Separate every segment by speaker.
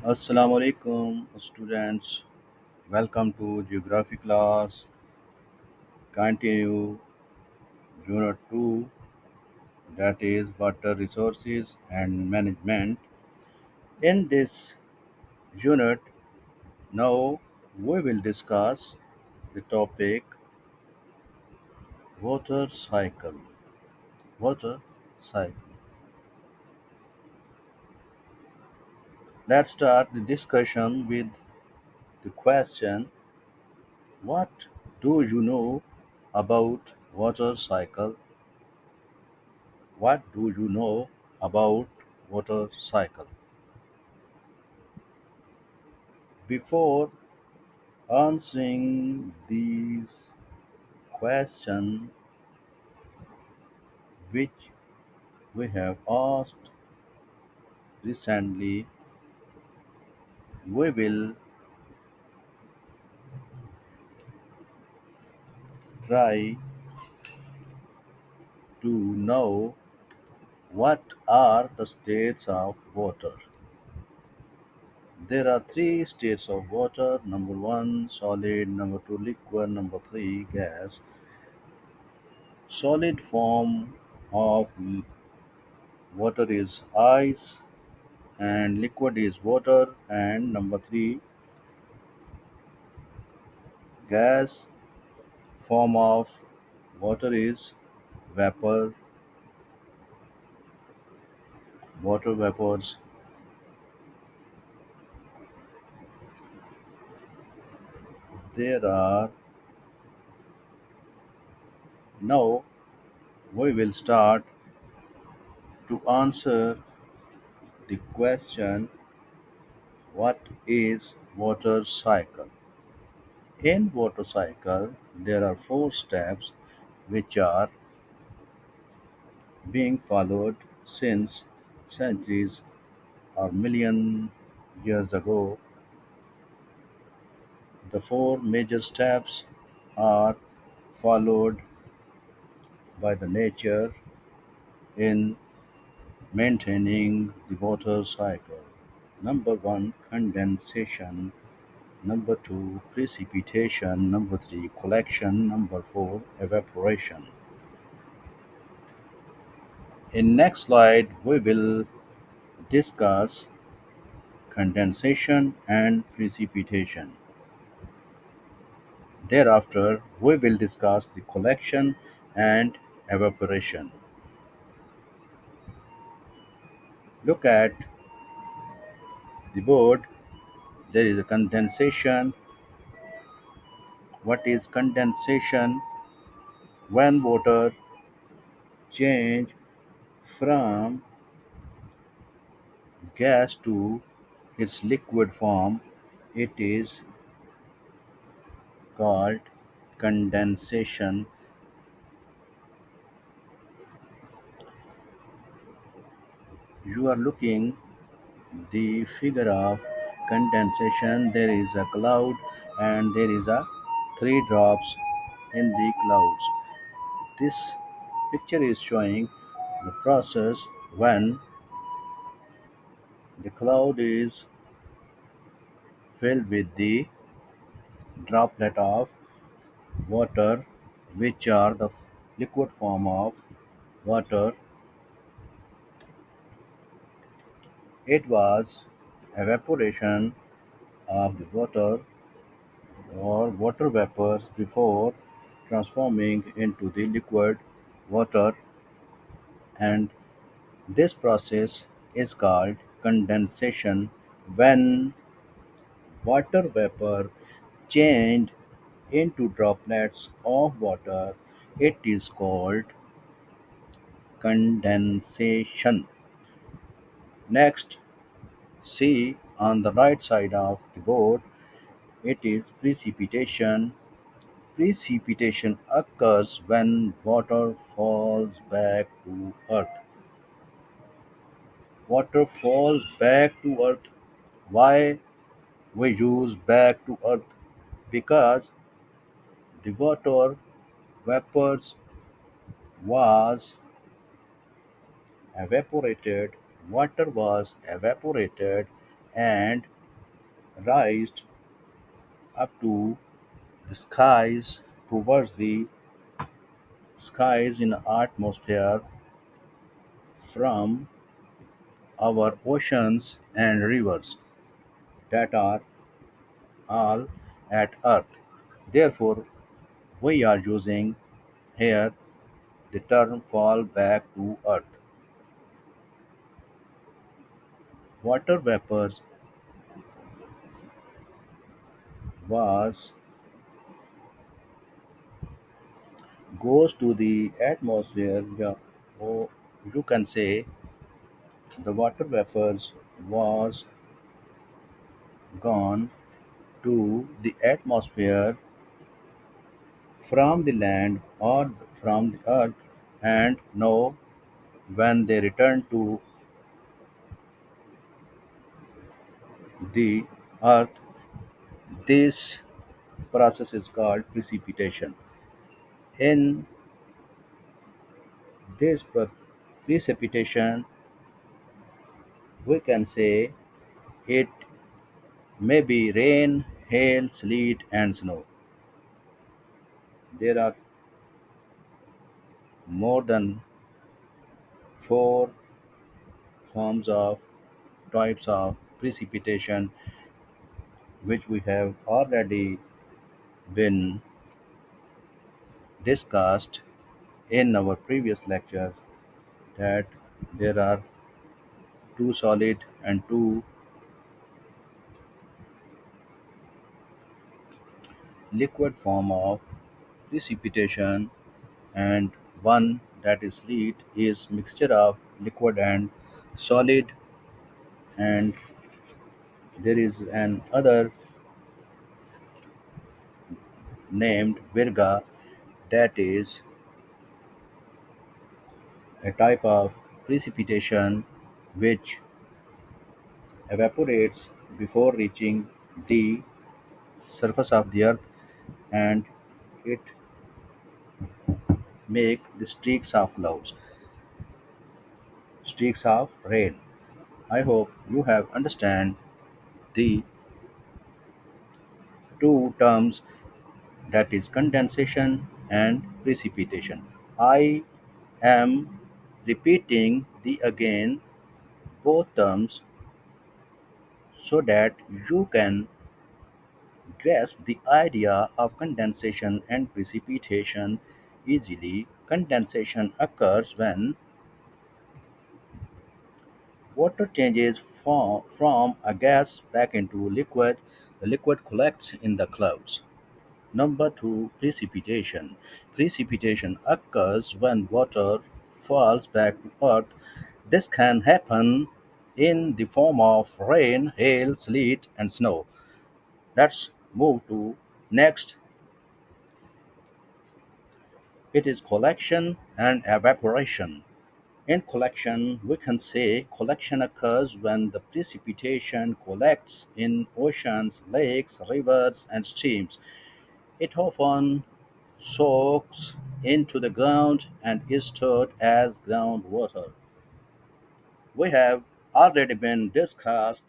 Speaker 1: Assalamu alaikum students. Welcome to geography class. Continue unit 2, that is water resources and management. In this unit now we will discuss the topic water cycle. Water cycle. Let's start the discussion with the question, what do you know about water cycle? What do you know about water cycle? Before answering these questions which we have asked recently, we will try to know what are the states of water. There are three states of water: number one, solid; number two, liquid; number three, gas. Solid form of water is ice, and liquid is water, and number three, gas form of water is vapor, water vapors. There are now we will start to answer the question, what is water cycle? In water cycle there are four steps which are being followed since centuries or million years ago. The four major steps are followed by the nature in maintaining the water cycle. Number one, condensation; number two, precipitation; number three, collection; number four, evaporation. In next slide, we will discuss condensation and precipitation. Thereafter, we will discuss the collection and evaporation. Look at the board. There is a condensation. What is condensation? When water change from gas to its liquid form, it is called condensation. You are looking the figure of condensation. There is a cloud and there is a three drops in the clouds. This picture is showing the process when the cloud is filled with the droplet of water, which are the liquid form of water. It was evaporation of the water or water vapors before transforming into the liquid water, and this process is called condensation. When water vapor changed into droplets of water, it is called condensation. Next, see on the right side of the board, it is precipitation. Precipitation occurs when water falls back to earth. Water falls back to earth. Why we use back to earth? Because the water vapors was evaporated, water was evaporated and raised up to the skies towards the skies in atmosphere from our oceans and rivers that are all at Earth. Therefore, we are using here the term fall back to Earth. Water vapors was goes to the atmosphere, yeah, or you can say the water vapors was gone to the atmosphere from the land or from the earth, and now when they return to the earth, this process is called precipitation. In this precipitation, we can say it may be rain, hail, sleet, and snow. There are more than four forms of types of precipitation which we have already been discussed in our previous lectures, that there are two solid and two liquid form of precipitation, and one that is sleet is mixture of liquid and solid, and there is an other named virga, that is a type of precipitation which evaporates before reaching the surface of the earth, and it make the streaks of rain. I hope you have understand the two terms, that is condensation and precipitation. I am repeating the again both terms so that you can grasp the idea of condensation and precipitation easily. Condensation occurs when water changes from a gas back into liquid. The liquid collects in the clouds. Number two, precipitation. Precipitation occurs when water falls back to earth. This can happen in the form of rain, hail, sleet, and snow. Let's move to next. It is collection and evaporation. In collection, we can say collection occurs when the precipitation collects in oceans, lakes, rivers, and streams. It often soaks into the ground and is stored as groundwater. We have already been discussed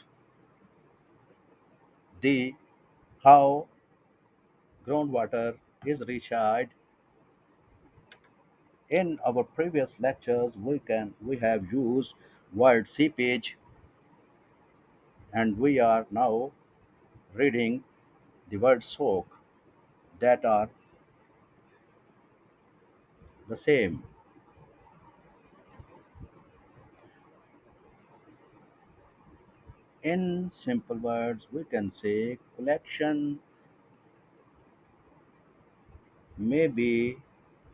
Speaker 1: the how groundwater is recharged. In our previous lectures, we have used word seepage, and we are now reading the word soak, that are the same. In simple words, we can say collection may be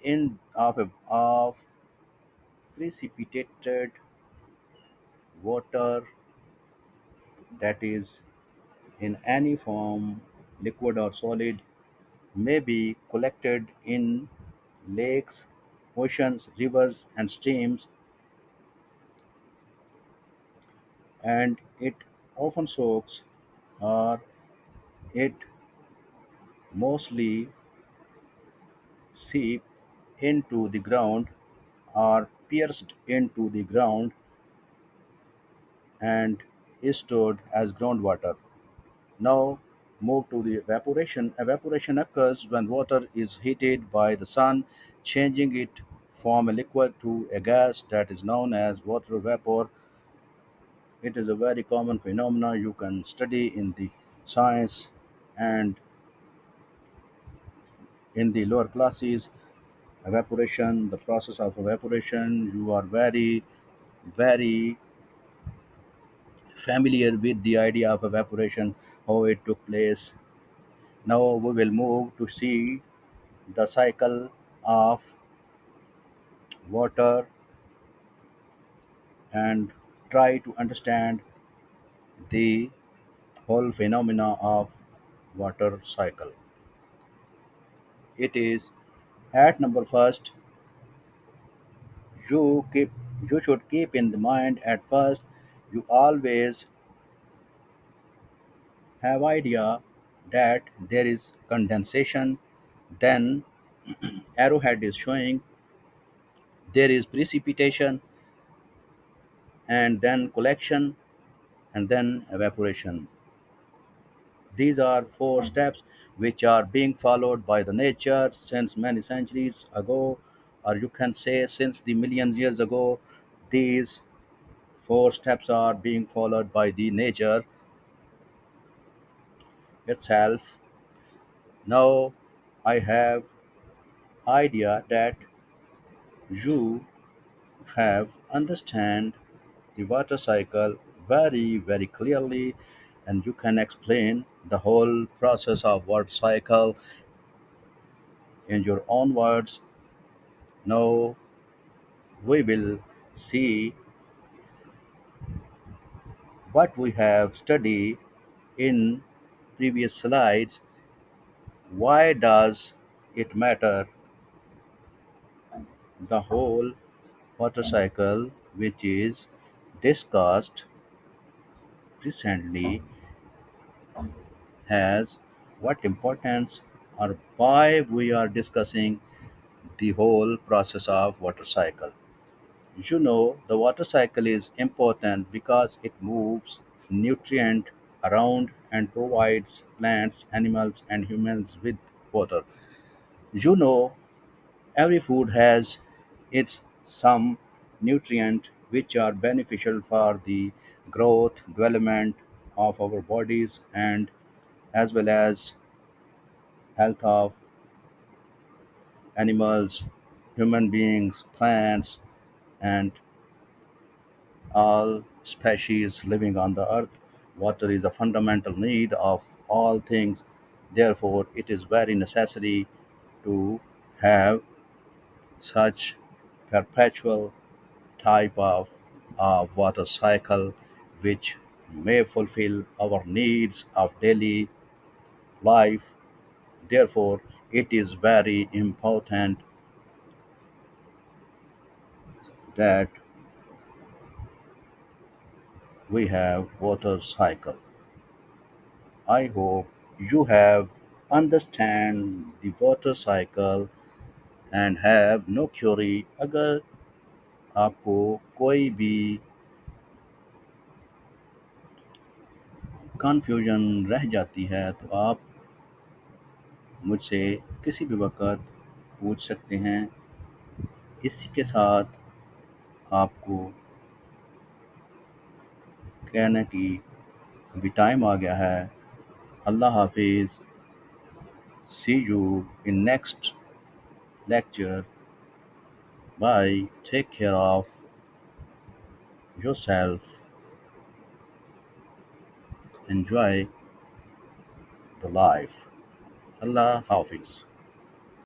Speaker 1: in of precipitated water, that is in any form, liquid or solid, may be collected in lakes, oceans, rivers, and streams, and it often soaks, or it mostly seep into the ground, or pierced into the ground, and is stored as groundwater. Now move to the evaporation. Evaporation occurs when water is heated by the sun, changing it from a liquid to a gas that is known as water vapor. It is a very common phenomenon you can study in the science and in the lower classes. Evaporation, the process of evaporation, you are very familiar with the idea of evaporation, how it took place. Now we will move to see the cycle of water and try to understand the whole phenomena of water cycle. It is at number first, you keep you should keep in the mind at first you always have idea that there is condensation, then arrowhead is showing there is precipitation, and then collection, and then evaporation. These are four steps which are being followed by the nature since many centuries ago, or you can say since the million years ago. These four steps are being followed by the nature itself. Now I have idea that you have understand the water cycle very clearly, and you can explain the whole process of water cycle in your own words. Now we will see what we have studied in previous slides. Why does it matter the whole water cycle which is discussed recently has what importance, or why we are discussing the whole process of water cycle. You know, the water cycle is important because it moves nutrient around and provides plants, animals, and humans with water. You know, every food has its some nutrient which are beneficial for the growth, development of our bodies, and as well as health of animals, human beings, plants, and all species living on the earth. Water is a fundamental need of all things. Therefore, it is very necessary to have such perpetual type of water cycle which may fulfill our needs of daily life. Therefore, it is very important that we have water cycle. I hope you have understand the water cycle and have no query. अगर आपको कोई भी confusion रह जाती है तो आप मुझसे किसी भी वक़्त पूछ सकते हैं। इसी के साथ आपको कहना कि अभी टाइम आ गया है। अल्लाह हाफ़िज़। See you in next lecture. Bye. Take care of yourself. Enjoy the life. Allah Hafiz.